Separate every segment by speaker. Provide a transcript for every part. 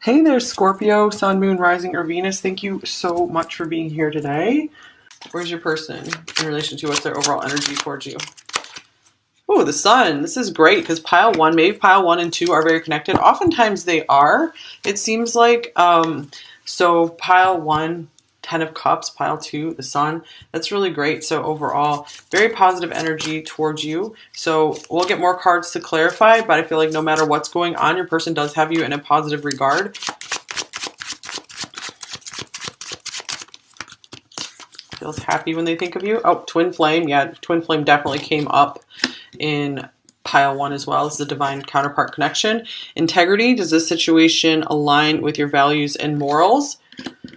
Speaker 1: Hey there, Scorpio, Sun, Moon, Rising, or Venus. Thank you so much for being here today. Where's your person in relation to what's their overall energy towards you? Oh, the Sun. This is great because maybe pile one and two are very connected. Oftentimes they are. It seems like so pile one, 10 of Cups, pile two, the Sun. That's really great. So overall, very positive energy towards you. So we'll get more cards to clarify, but I feel like no matter what's going on, your person does have you in a positive regard. Feels happy when they think of you. Oh, twin flame. Yeah, twin flame definitely came up in pile one as well as the divine counterpart connection. Integrity. Does this situation align with your values and morals?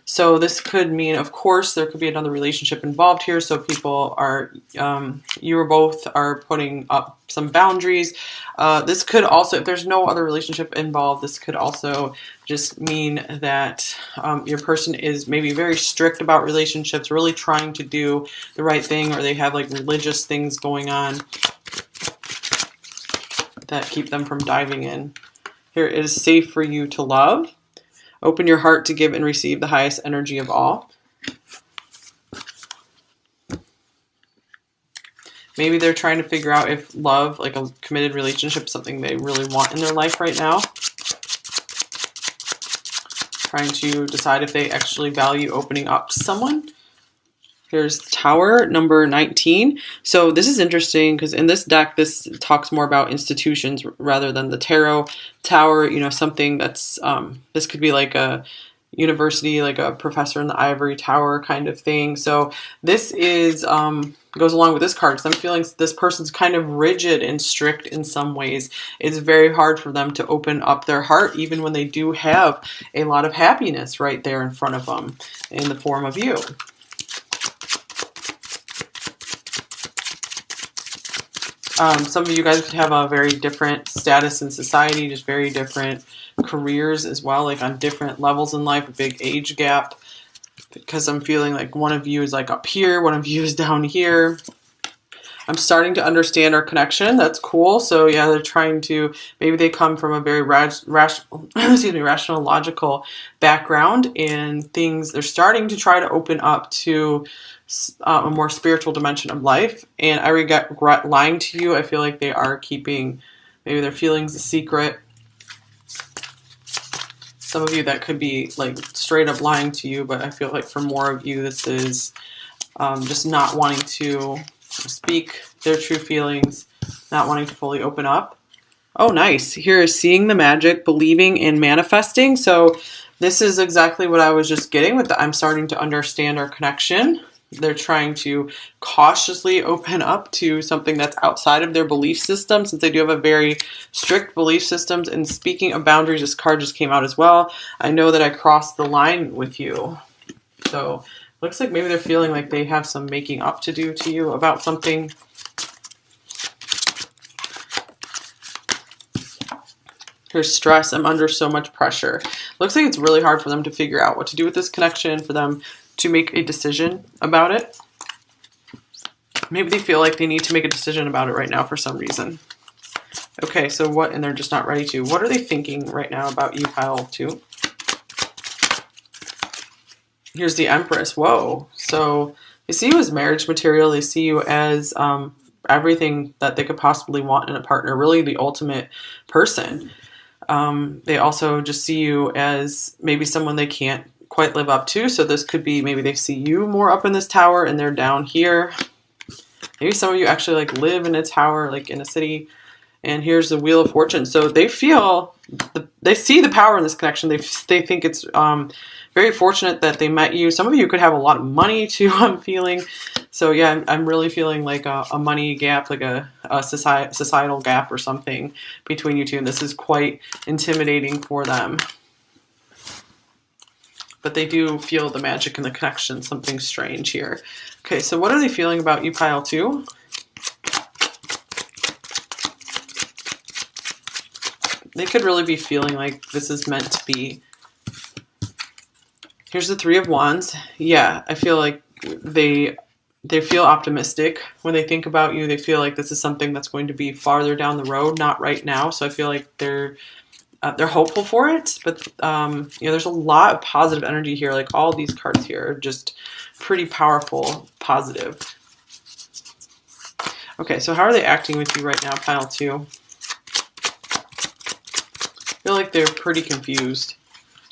Speaker 1: So this could mean, of course, there could be another relationship involved here. So people are, you or both are putting up some boundaries. This could also, if there's no other relationship involved, this could also just mean that your person is maybe very strict about relationships, really trying to do the right thing, or they have like religious things going on that keep them from diving in. Here, it is safe for you to love. Open your heart to give and receive the highest energy of all. Maybe they're trying to figure out if love, like a committed relationship, is something they really want in their life right now. Trying to decide if they actually value opening up to someone. Here's Tower, number 19. So this is interesting because in this deck, this talks more about institutions rather than the tarot. Tower, you know, something that's, this could be like a university, like a professor in the ivory tower kind of thing. So this is, goes along with this card because I'm feeling this person's kind of rigid and strict in some ways. It's very hard for them to open up their heart even when they do have a lot of happiness right there in front of them in the form of you. Some of you guys could have a very different status in society, just very different careers as well, like on different levels in life, a big age gap, because I'm feeling like one of you is like up here, one of you is down here. I'm starting to understand our connection. That's cool. So yeah, they're trying to, maybe they come from a very rational, logical background, and things, they're starting to try to open up to a more spiritual dimension of life. And I regret lying to you. I feel like they are keeping maybe their feelings a secret. Some of you that could be like straight up lying to you, but I feel like for more of you, this is just not wanting to speak their true feelings, not wanting to fully open up. Oh, nice. Here is seeing the magic, believing, and manifesting. So this is exactly what I was just getting with the I'm starting to understand our connection. They're trying to cautiously open up to something that's outside of their belief system, since they do have a very strict belief systems. And speaking of boundaries, this card just came out as well. I know that I crossed the line with you. So looks like maybe they're feeling like they have some making up to do to you about something. Here's stress. I'm under so much pressure. Looks like it's really hard for them to figure out what to do with this connection, for them to make a decision about it. Maybe they feel like they need to make a decision about it right now for some reason. Okay, so what, and they're just not ready to. What are they thinking right now about you, pile two? Here's the Empress. Whoa. So they see you as marriage material. They see you as everything that they could possibly want in a partner, really the ultimate person. They also just see you as maybe someone they can't quite live up to. So this could be, maybe they see you more up in this tower and they're down here. Maybe some of you actually like live in a tower, like in a city. And here's the Wheel of Fortune. So they feel, they see the power in this connection. They think it's very fortunate that they met you. Some of you could have a lot of money too, I'm feeling. So yeah, I'm really feeling like a money gap, like a societal gap or something between you two. And this is quite intimidating for them. But they do feel the magic and the connection, something strange here. Okay, so what are they feeling about you, pile two? They could really be feeling like this is meant to be. Here's the Three of Wands. Yeah, I feel like they feel optimistic when they think about you. They feel like this is something that's going to be farther down the road, not right now. So I feel like they're they're hopeful for it, but you know, there's a lot of positive energy here. Like all these cards here are just pretty powerful, positive. Okay, so how are they acting with you right now, pile 2? I feel like they're pretty confused.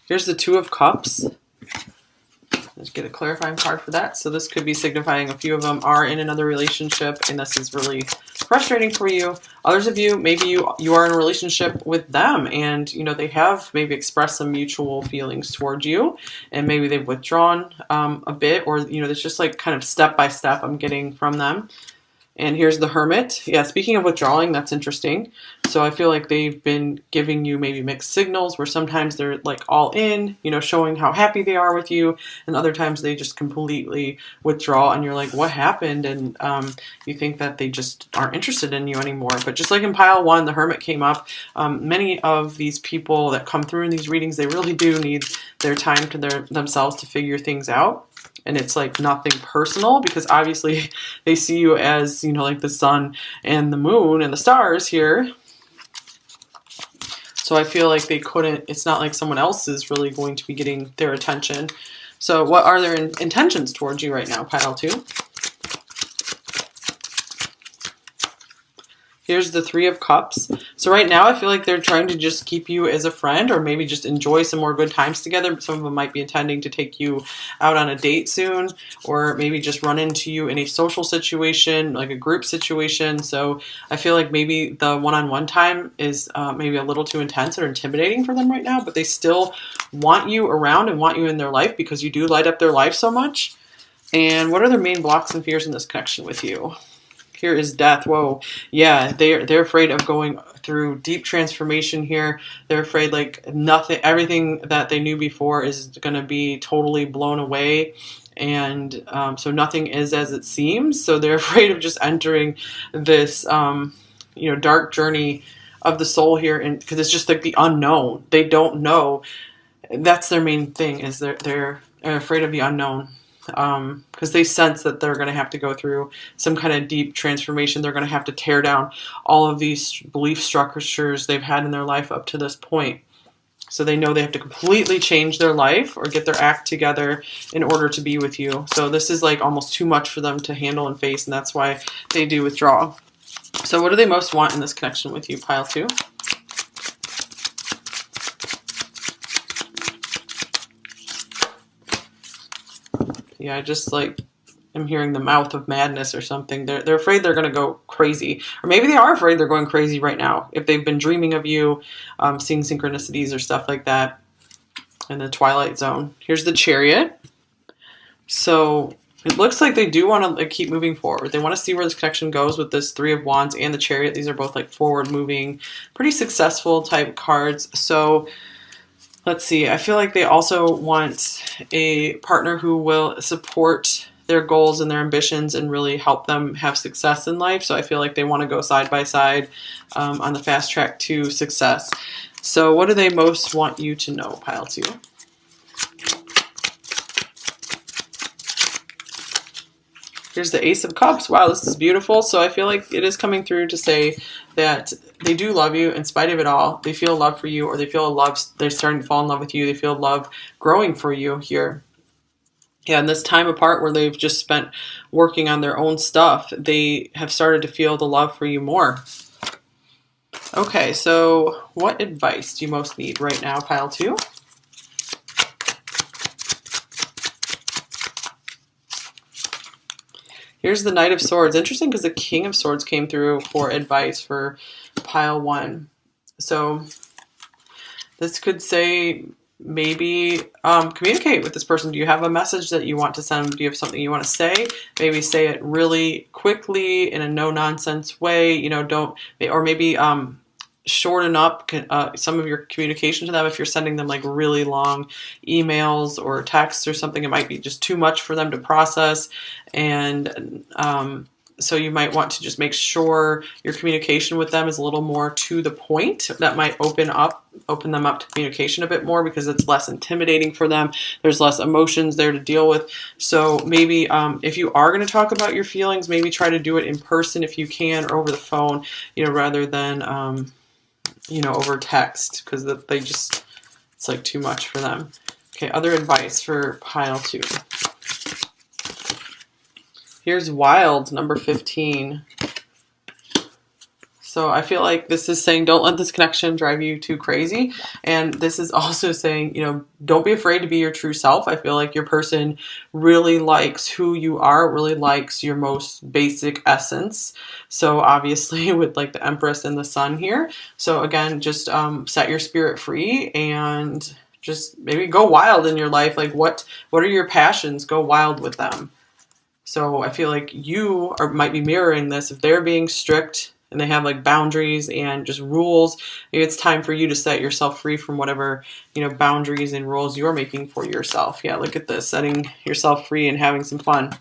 Speaker 1: Here's the 2 of Cups. Let's get a clarifying card for that. So this could be signifying a few of them are in another relationship, and this is really frustrating for you. Others of you, maybe you are in a relationship with them, and you know they have maybe expressed some mutual feelings towards you, and maybe they've withdrawn a bit, or you know there's just like kind of step by step I'm getting from them. And here's the Hermit. Yeah, speaking of withdrawing, that's interesting. So I feel like they've been giving you maybe mixed signals where sometimes they're like all in, you know, showing how happy they are with you. And other times they just completely withdraw and you're like, what happened? And you think that they just aren't interested in you anymore. But just like in pile 1, the Hermit came up. Many of these people that come through in these readings, they really do need their time to themselves to figure things out. And it's like nothing personal because obviously they see you as, you know, like the sun and the moon and the stars here. So I feel like they couldn't, it's not like someone else is really going to be getting their attention. So what are their intentions towards you right now, pile 2? Here's the 3 of Cups. So right now I feel like they're trying to just keep you as a friend or maybe just enjoy some more good times together. Some of them might be intending to take you out on a date soon or maybe just run into you in a social situation, like a group situation. So I feel like maybe the one-on-one time is maybe a little too intense or intimidating for them right now, but they still want you around and want you in their life because you do light up their life so much. And what are their main blocks and fears in this connection with you? Here is Death. Whoa. Yeah, they're afraid of going through deep transformation here. They're afraid like everything that they knew before is going to be totally blown away. And so nothing is as it seems. So they're afraid of just entering this, you know, dark journey of the soul here. And because it's just like the unknown. They don't know. That's their main thing is they're afraid of the unknown. Because they sense that they're going to have to go through some kind of deep transformation. They're going to have to tear down all of these belief structures they've had in their life up to this point. So they know they have to completely change their life or get their act together in order to be with you. So this is like almost too much for them to handle and face, and that's why they do withdraw. So what do they most want in this connection with you, pile 2? Yeah, I just like am hearing the mouth of madness or something. They're afraid they're going to go crazy. Or maybe they are afraid they're going crazy right now. If they've been dreaming of you, seeing synchronicities or stuff like that in the twilight zone. Here's the Chariot. So it looks like they do want to like, keep moving forward. They want to see where this connection goes with this 3 of Wands and the Chariot. These are both like forward moving, pretty successful type cards. So let's see. I feel like they also want a partner who will support their goals and their ambitions and really help them have success in life. So I feel like they want to go side by side on the fast track to success. So what do they most want you to know, pile 2? Here's the Ace of Cups. Wow, this is beautiful. So I feel like it is coming through to say that they do love you in spite of it all. They feel love for you, or they feel love, they're starting to fall in love with you. They feel love growing for you here. Yeah, in this time apart where they've just spent working on their own stuff, they have started to feel the love for you more. Okay, so what advice do you most need right now, pile 2? Here's the Knight of Swords. Interesting because the King of Swords came through for advice for pile 1. So this could say maybe communicate with this person. Do you have a message that you want to send? Do you have something you want to say? Maybe say it really quickly in a no-nonsense way. You know, don't, or maybe shorten up some of your communication to them. If you're sending them like really long emails or texts or something, it might be just too much for them to process. And so you might want to just make sure your communication with them is a little more to the point. That might open them up to communication a bit more because it's less intimidating for them. There's less emotions there to deal with. So maybe if you are going to talk about your feelings, maybe try to do it in person if you can, or over the phone, you know, rather than you know, over text, because they just, it's like too much for them. Okay, other advice for pile 2. Here's wild, number 15. So I feel like this is saying don't let this connection drive you too crazy. And this is also saying, you know, don't be afraid to be your true self. I feel like your person really likes who you are, really likes your most basic essence. So obviously with like the Empress and the Sun here. So again, just set your spirit free and just maybe go wild in your life. Like what are your passions? Go wild with them. So I feel like you might be mirroring this. If they're being strict and they have like boundaries and just rules, maybe it's time for you to set yourself free from whatever, you know, boundaries and rules you're making for yourself. Yeah, look at this, setting yourself free and having some fun.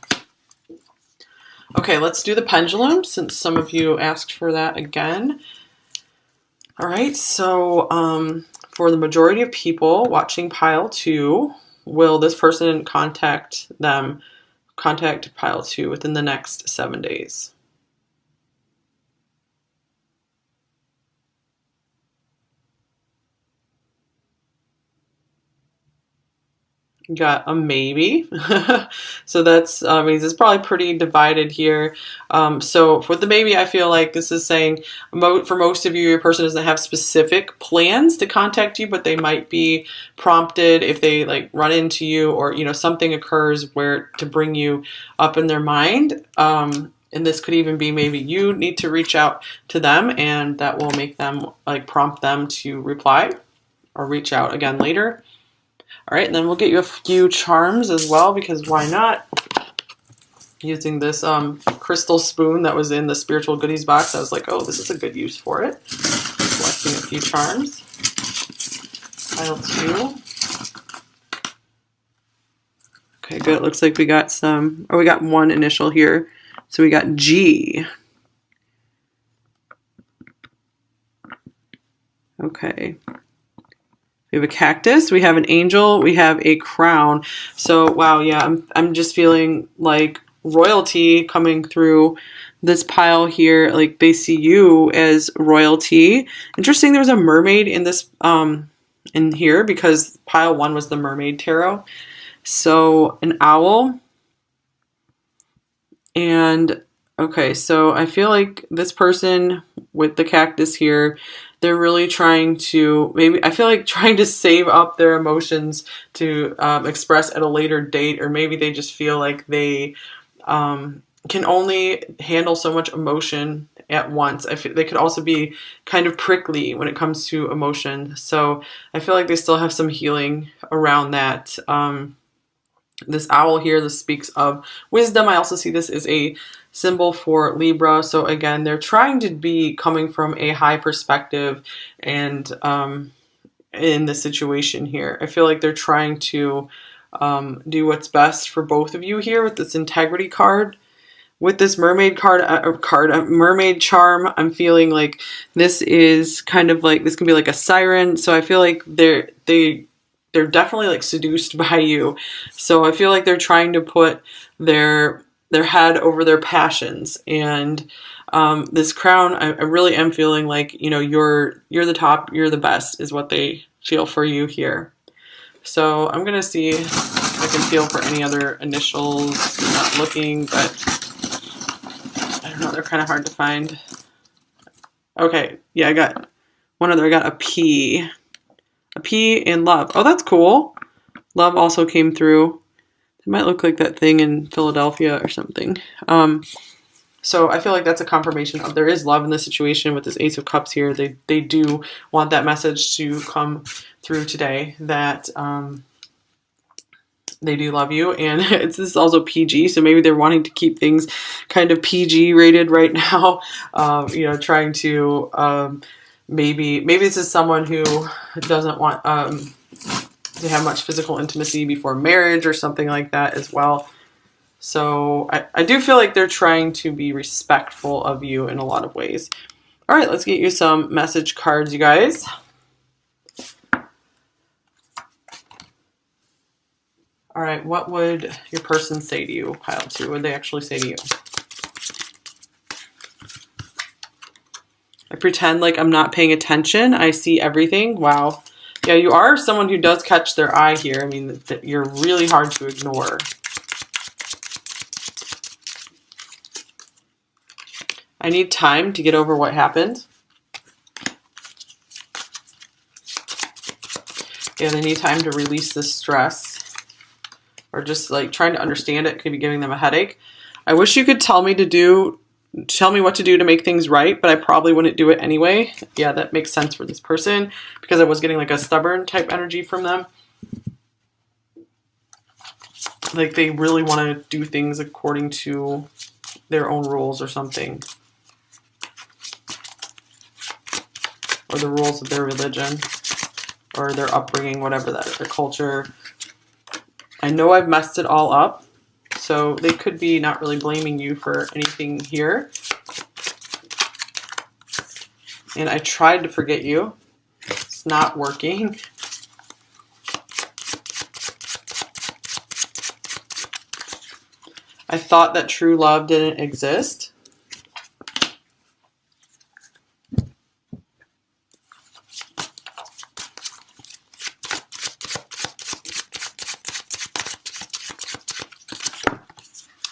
Speaker 1: Okay, let's do the pendulum since some of you asked for that again. All right, so for the majority of people watching pile 2, will this person contact pile 2 within the next 7 days? Got a maybe. So that's means it's probably pretty divided here. So for the maybe, I feel like this is saying for most of you, your person doesn't have specific plans to contact you, but they might be prompted if they like run into you, or you know, something occurs where to bring you up in their mind. And this could even be maybe you need to reach out to them, and that will make them like prompt them to reply or reach out again later. All right, and then we'll get you a few charms as well, because why not? Using this crystal spoon that was in the spiritual goodies box, I was like, oh, this is a good use for it. Selecting a few charms. Pile 2. Okay, good. It looks like we got we got one initial here. So we got G. Okay. We have a cactus, we have an angel, we have a crown. So, wow, yeah, I'm just feeling like royalty coming through this pile here. Like they see you as royalty. Interesting, there was a mermaid in this in here, because pile 1 was the mermaid tarot. So, an owl. And okay, so I feel like this person with the cactus here, they're really trying to, maybe, I feel like trying to save up their emotions to express at a later date, or maybe they just feel like they can only handle so much emotion at once. I feel they could also be kind of prickly when it comes to emotion. So I feel like they still have some healing around that. This owl here, this speaks of wisdom. I also see this as a symbol for Libra. So again, they're trying to be coming from a high perspective and in the situation here. I feel like they're trying to do what's best for both of you here with this integrity card. With this mermaid mermaid charm, I'm feeling like this is kind of like, this can be like a siren. So I feel like they're definitely like seduced by you. So I feel like they're trying to put their head over their passions. And this crown, I really am feeling like, you know, you're the top, you're the best is what they feel for you here. So I'm going to see if I can feel for any other initials. I'm not looking, but I don't know, they're kind of hard to find. Okay, yeah, I got one other. I got a P. A P in love. Oh, that's cool. Love also came through. It might look like that thing in Philadelphia or something. So I feel like that's a confirmation of there is love in this situation with this Ace of Cups here. They do want that message to come through today, that they do love you. And this is also PG, so maybe they're wanting to keep things kind of PG rated right now. You know, trying to maybe this is someone who doesn't want to have much physical intimacy before marriage or something like that as well. So I do feel like they're trying to be respectful of you in a lot of ways. All right, let's get you some message cards, you guys. All right, what would your person say to you, pile 2? What would they actually say to you? A pretend like I'm not paying attention. I see everything. Wow. Yeah, you are someone who does catch their eye here. I mean, that you're really hard to ignore. I need time to get over what happened. Yeah, they need time to release this stress. Or just like trying to understand it could be giving them a headache. I wish you could tell me what to do to make things right, but I probably wouldn't do it anyway. Yeah, that makes sense for this person because I was getting like a stubborn type energy from them. Like they really want to do things according to their own rules or something. Or the rules of their religion or their upbringing, whatever that is, their culture. I know I've messed it all up, so they could be not really blaming you for anything here. And I tried to forget you. It's not working. I thought that true love didn't exist.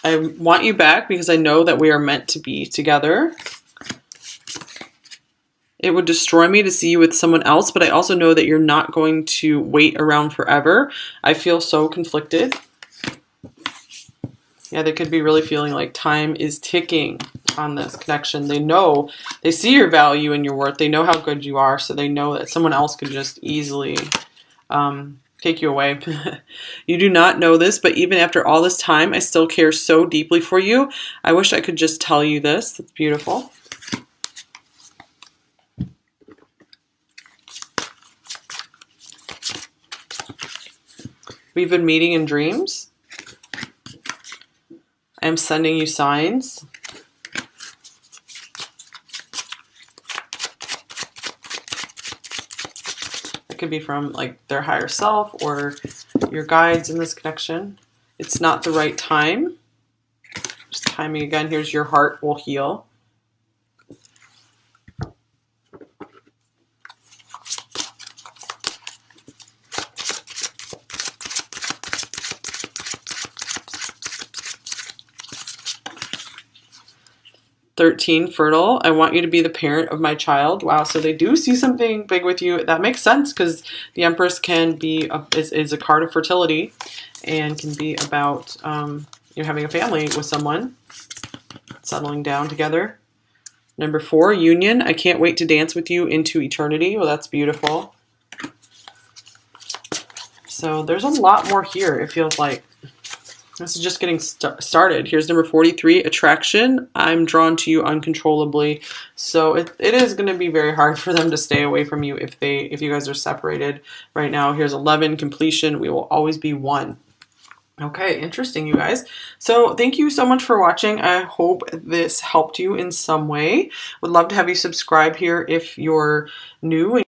Speaker 1: I want you back because I know that we are meant to be together. It would destroy me to see you with someone else, but I also know that you're not going to wait around forever. I feel so conflicted. Yeah, they could be really feeling like time is ticking on this connection. They see your value and your worth. They know how good you are, so they know that someone else could just easily take you away. You do not know this, but even after all this time, I still care so deeply for you. I wish I could just tell you this. That's beautiful. We've been meeting in dreams. I'm sending you signs. Could be from like their higher self or your guides in this connection. It's not the right time. Just timing again. Here's your heart will heal. "13, fertile. I want you to be the parent of my child." Wow, so they do see something big with you. That makes sense because the Empress can be is a card of fertility and can be about having a family with someone, settling down together. Number 4, union. I can't wait to dance with you into eternity. Well, that's beautiful. So there's a lot more here, it feels like. This is just getting started. Here's number 43, attraction. I'm drawn to you uncontrollably. So it is going to be very hard for them to stay away from you if you guys are separated right now. Here's 11, completion. We will always be one. Okay, interesting, you guys. So thank you so much for watching. I hope this helped you in some way. Would love to have you subscribe here if you're new.